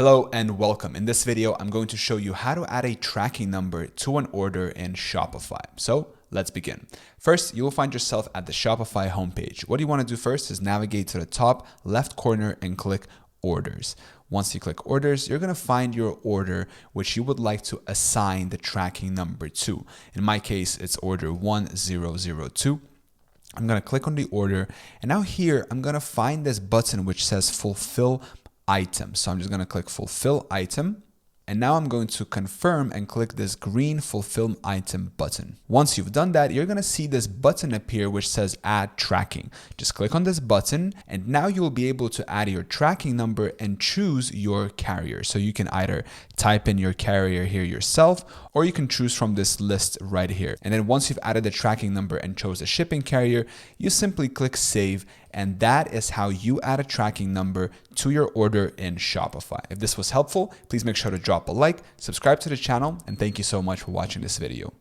Hello and welcome. In this video, I'm going to show you how to add a tracking number to an order in Shopify. So let's begin. First, you will find yourself at the Shopify homepage. What you want to do first is navigate to the top left corner and click Orders. Once you click Orders, you're going to find your order which you would like to assign the tracking number to. In my case, it's order 1002. I'm going to click on the order, and now here I'm going to find this button which says Fulfill Item. So I'm just going to click Fulfill Item. And now I'm going to confirm and click this green Fulfill Item button. Once you've done that, you're going to see this button appear which says Add Tracking. Just click on this button, and now you will be able to add your tracking number and choose your carrier. So you can either type in your carrier here yourself, or you can choose from this list right here. And then once you've added the tracking number and chose a shipping carrier, you simply click Save. And that is how you add a tracking number to your order in Shopify. If this was helpful, please make sure to drop a like, subscribe to the channel, and thank you so much for watching this video.